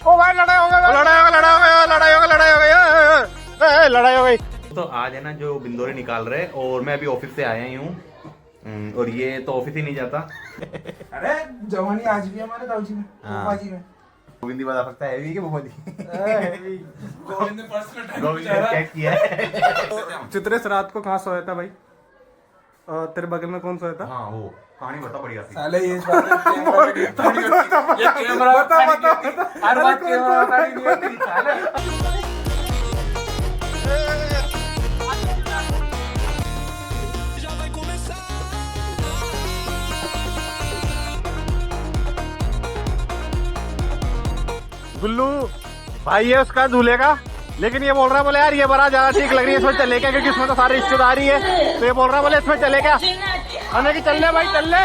ओ भाई लड़ाई हो गई, लड़ाई हो गई। तो आज है ना जो बिंदोरे निकाल रहे और मैं अभी ऑफिस से आया ही हूँ। और ये तो ऑफिस ही नहीं जाता। अरे जवानी आज भी हमारे दाऊजी में, हाँ। फूफाजी में। गोविंदी बता सकता है हैवी के फूफा जी। गोविंद ने पर्सनल टाइम गोविंद ने चेक किया है। चित्रेश रात को कहाँ सोया था भाई? तेरे बगल में कौन सोया था? हाँ वो कहानी बता बढ़िया थी। साले ये बात ये कैमरा बता हर बात कैमरा उठानी नहीं होती साले। गुल्लू भाई है उसका दूल्हे का, लेकिन ये बोल रहा है बोले यार ये बड़ा ज्यादा ठीक लग रही है, इसमें चले क्या, क्योंकि इसमें तो सारी रिश्तेदारी है। तो ये बोल रहा है बोले इसमें चले क्या, कहने की चल ले भाई चल ले।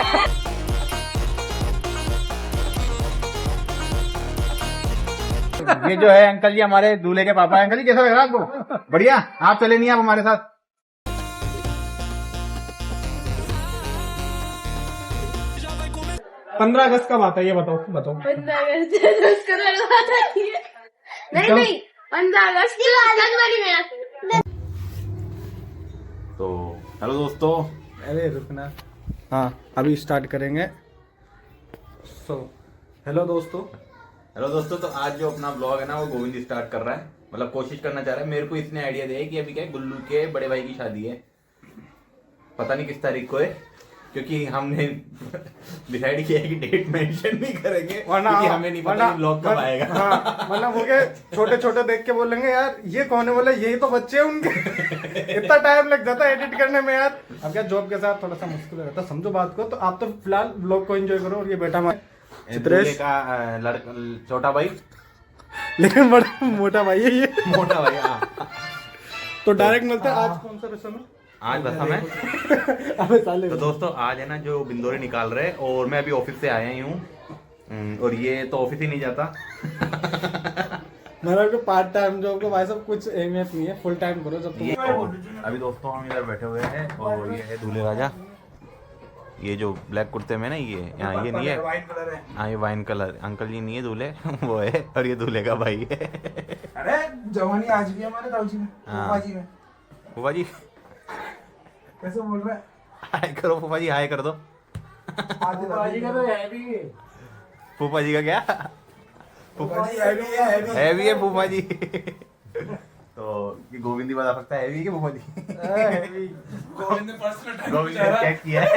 ये जो है अंकल जी हमारे दूल्हे के पापा है। अंकल जी कैसा लग रहा है आपको? बढ़िया। आप चले नहीं आप हमारे साथ? 15 अगस्त कब आता है ये बताओ? 15 अगस्त उसको लगवा देती है। नहीं 15 अगस्त की जनवरी में। तो हेलो दोस्तों। अरे रुकना, हाँ अभी स्टार्ट करेंगे। हेलो दोस्तों। हेलो दोस्तों, तो आज जो अपना ब्लॉग है ना वो गोविंद स्टार्ट कर रहा है, मतलब कोशिश करना चाह रहा है। मेरे को इसने आइडिया दिया है कि अभी क्या है, गुल्लू के बड़े भाई की शादी है, पता नहीं किस तारीख को है, क्योंकि हमने डिसाइड किया है कि डेट मेंशन नहीं करेंगे क्योंकि हमें नहीं पता कि ब्लॉग कब आएगा। हाँ, वरना वो के छोटे छोटे देख के बोलेंगे यार ये कौन है, बोले यही तो बच्चे हैं उनके। इतना टाइम लग जाता है एडिट करने में यार। अब क्या जॉब के साथ थोड़ा सा मुश्किल रहता है, समझो बात को। तो आप तो फिलहाल ब्लॉग को एंजॉय करो। और ये बेटा चित्रेश का लड़का छोटा भाई, लेकिन बड़ा मोटा भाई है ये। मोटा भाई। हाँ तो डायरेक्ट मिलते हैं। आज कौन सा रस्म है? आज रस्म है। अबे साले तो दोस्तों आज है ना जो बिंदोरे निकाल रहे और मैं अभी ऑफिस से आया ही हूँ। और ये तो ऑफिस ही नहीं जाता। मेरा को पार्ट टाइम जॉब को भाई सब कुछ अहमियत नहीं है, फुल टाइम करो जब तुम। अभी दोस्तों हम इधर बैठे हुए हैं और ये है दूल्हे राजा। ये जो ब्लैक कुर्ते में ना ये यहाँ ये नहीं है, वाइन कलर है। हाँ ये वाइन कलर। अंकल जी नहीं है दूल्हे, वो है। और ये दूल्हे का भाई है। अरे जवानी आज भी हमारे दाऊजी में, हाँ। फूफाजी में। फूफा जी कैसे बोल रहा है? हाय करो फूफा जी, हाय कर दो। फूफाजी का तो है भी। फूफा जी का क्या? फूफाजी हैवी है, हैवी। हैवी है फूफा जी। तो ये गोविंदी बता सकता है हैवी के फूफा जी। गोविंद ने पर्सनल टाइम गोविंद ने चेक किया है।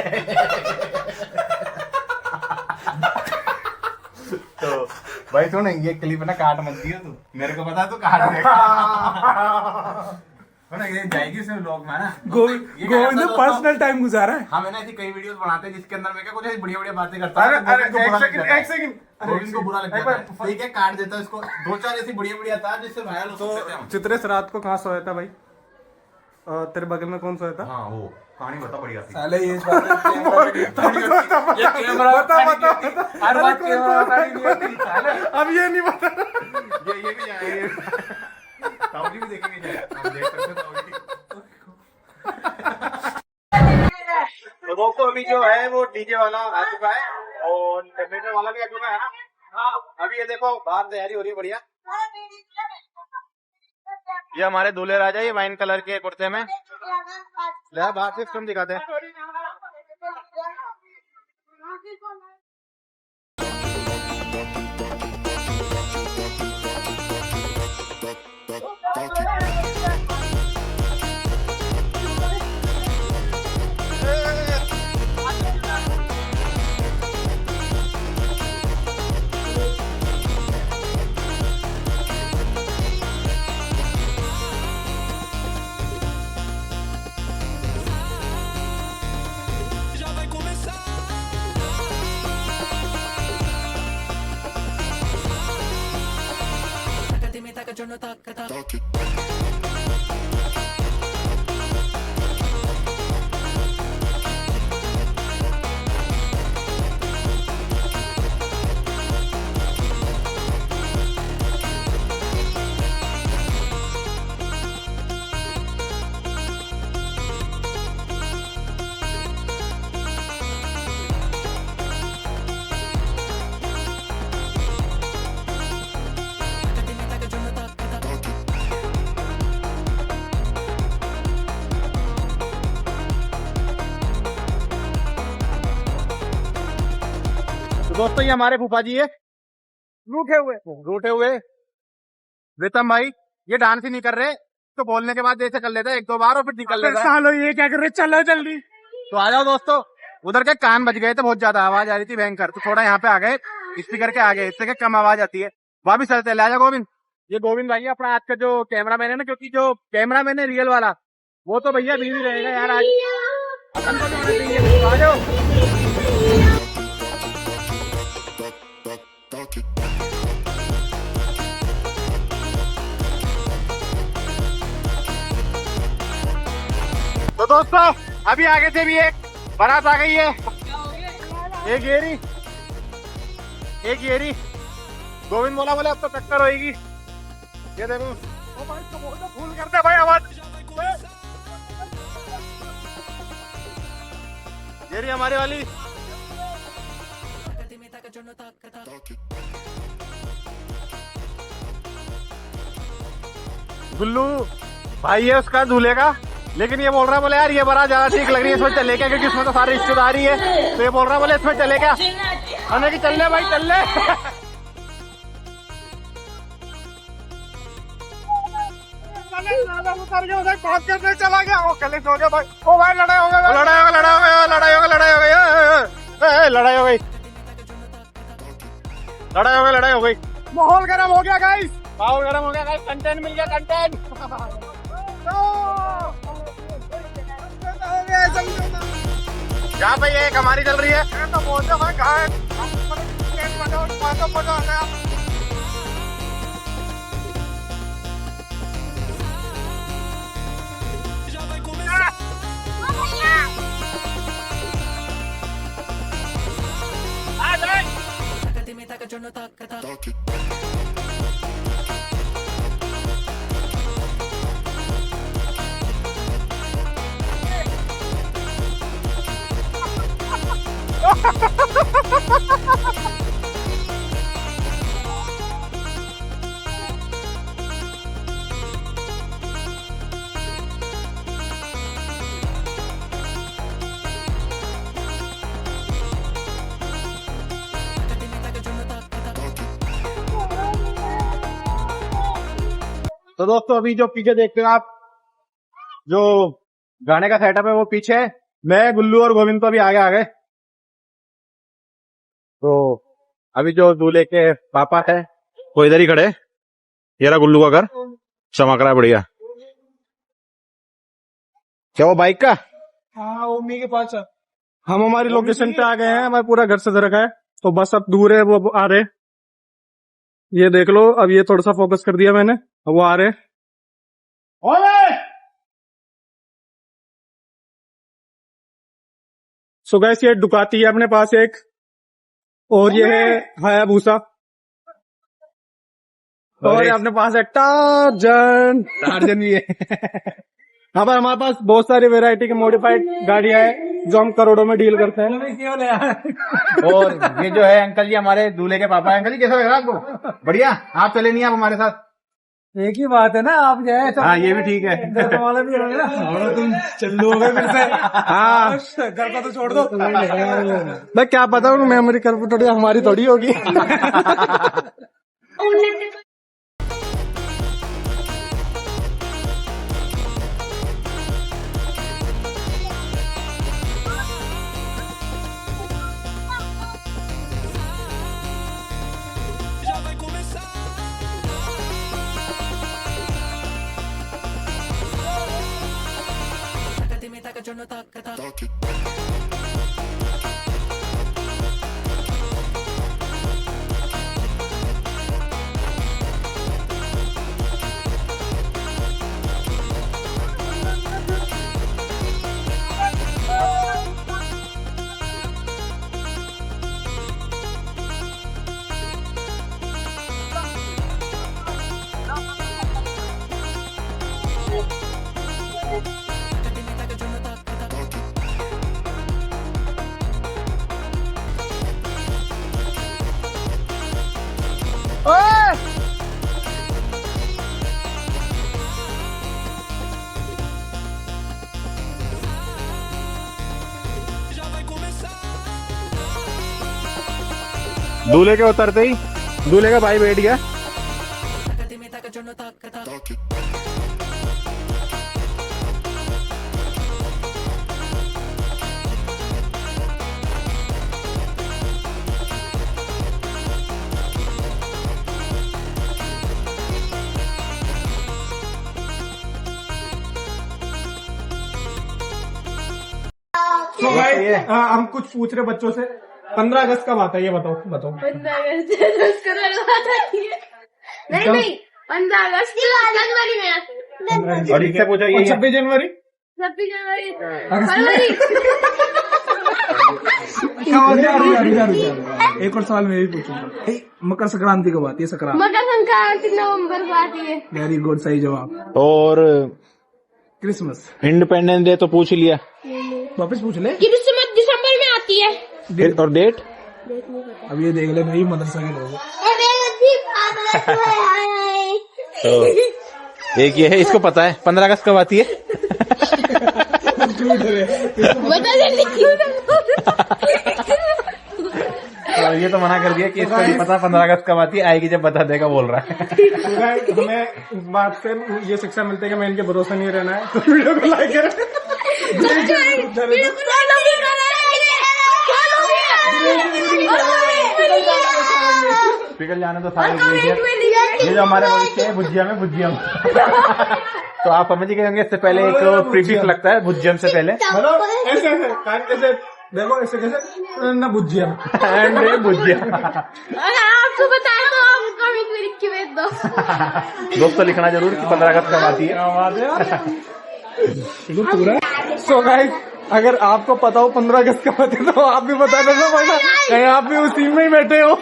तो भाई सुन, ये क्लिप ना काट मत दियो तू, मेरे को पता है तू काट देगा। ना ये जाएगी इसमें ब्लॉग में ना। गोविंद ने पर्सनल टाइम गुजारा है। हम है ना ऐसी कई वीडियोस बनाते हैं जिसके अंदर मैं क्या कुछ ऐसी बढ़िया बढ़िया बातें करता अरे हूं, तो अरे गोविंद को बुरा लग जाता है। एक सेकंड गोविंद को बुरा लग जाता है। ठीक है काट देता है इसको। दो चार ऐसी बढ़िया बढ़िया था जिससे वायरल हो सकते थे हम। चित्रेश रात को कहाँ सोया था भाई? तेरे बगल में कौन सोया था? हाँ वो कहानी बता बढ़िया थी। साले ये बात ये कैमरा हर बात कैमरा उठानी नहीं होती साले। अब ये नहीं बता। ये भी जाएंगे। ताऊजी भी देखेंगे जाए। हम देख सकते हैं ताऊजी। तो दोस्तों अभी जो है वो डीजे वाला आ चुका है और जनरेटर वाला भी आ चुका है ना। हाँ अभी ये देखो बाहर तैयारी हो रही है बढ़िया। ये हमारे दूल्हे राजा, ये वाइन कलर के कुर्ते में। ले बाहर से तुम दिखाते हैं। दोस्तों ये हमारे फूफा जी है, रूठे हुए वितम भाई, ये डांस ही नहीं कर रहे, तो बोलने के बाद ऐसे कर लेते हैं 1-2 बार और फिर निकल लेता है। सालो ये क्या कर रहे, चलो जल्दी। तो आ जाओ दोस्तों, उधर के कान बज गए थे, बहुत ज्यादा आवाज आ रही थी भयंकर, तो थोड़ा यहाँ पे आ गए स्पीकर के आगे, इससे कम आवाज आती है। वापिस चलते ले, आजा गोविंद। ये गोविंद भाई है अपना आज का जो कैमरा मैन है ना, क्योंकि जो कैमरा मैन है रियल वाला वो तो भैया बिजी रहेगा यार, आज अपन को भी होना चाहिए। आ जाओ। तो दोस्तों अभी आगे से भी एक बारात आ गई है, एक येरी। गोविंद बोला बोले अब तो टक्कर होगी। ये देखो फूल करते भाई आवाज। ये रही हमारी वाली। गुल्लू भाई है उसका दूल्हे का, लेकिन ये बोल रहा है बोले यार ये बड़ा ज्यादा ठीक लग रही है, इसमें चले क्या, क्योंकि इसमें तो सारी रिश्तेदारी है, तो ये बोल रहा है बोले इसमें चले क्या, हमने कि चल ले भाई चल ले। बात करने चला गया वो, कल सो गया भाई। ओ भाई लड़ाई हो गई, लड़ाई हो गई। माहौल गर्म हो गया गाइस, कंटेंट मिल गया, कंटेंट। क्या भाई एक हमारी चल रही है, तो बोलते भाई कहाँ है? तो दोस्तों अभी जो पीछे देखते हो आप, जो गाने का सेटअप है वो पीछे है, मैं गुल्लू और गोविंद तो अभी आगे आ गए। तो अभी जो दूल्हे के पापा है वो इधर ही खड़े, ये रहा गुल्लू का घर, चमक रहा है बढ़िया। क्या वो बाइक का? हाँ ओमी के पास है। हम हमारी लोकेशन पे आ गए हैं, हमारे पूरा घर से रखा है, तो बस अब दूर है वो आ रहे। ये देख लो, अब ये थोड़ा सा फोकस कर दिया मैंने, अब वो आ रहे। सो गाइस ये डुकाती है अपने पास एक, और ये है हायाबुसा, और ये अपने पास है टार्जन भी है। हाँ पर हमारे पास बहुत सारी वैरायटी की मॉडिफाइड गाड़ियां हैं जो हम करोड़ों में डील करते हैं। और ये जो है अंकल जी हमारे दूल्हे के पापा है। अंकल जी कैसा लग रहा है आपको? बढ़िया। आप चले नहीं आप हमारे साथ? एक ही बात है ना, आप जाए तो हाँ ये भी ठीक है। घर वाला भी होगा ना, तुम चल्लू हो गए फिर से। हाँ घर का तो छोड़ दो। मैं क्या पता हूँ, मेमोरी कार्ड थोड़ी हमारी थोड़ी होगी। दूल्हे के उतरते ही दूल्हे का भाई बैठ गया। तो भाई हम कुछ पूछ रहे बच्चों से, 15 अगस्त कब आता है ये बताओ। 15 अगस्त 10 करोड़ बात आती है। नहीं 15 अगस्त जनवरी में आती है। और इससे पूछा ये 26 जनवरी 26 जनवरी फरवरी। एक और सवाल मैं भी पूछूंगा, मकर संक्रांति कब आती है? संक्रांति मकर संक्रांति नवंबर को आती है। वेरी गुड, सही जवाब। और क्रिसमस इंडिपेंडेंस डे तो पूछ ही लिया, वापस पूछ ले। क्रिसमस दिसंबर में आती है। और डेट अब ये देख ले, नहीं मदरसा के लोग। तो एक ये है, इसको पता है 15 अगस्त कब आती है। बता दे क्यों तो ये तो मना कर दिया कि इसको नहीं पता 15 अगस्त कब आती है, आएगी जब बता देगा बोल रहा है। हमें इस बात से ये शिक्षा मिलती है कि मैं इनके भरोसा नहीं रहना है, तो वीडियो को लाइक करें। पिघल जाने तो सारे ये जो हमारे भविष्य है भुजियम तो आप समझ गए होंगे, इससे पहले एक प्रीफिक्स लगता है भुजियम से पहले। ऐसे देखो, ऐसे कैसे ना भुजियम एंड भुजियम। अगर आपको बताया तो आप कमेंट में लिख के भेज दो। दोस्तों लिखना जरूर कि 15 अगस्त कब आती है। सो गाइस, अगर आपको पता हो 15 अगस्त कब आती है तो आप भी बता देना, वरना कहीं आप भी उसी में ही बैठे हो।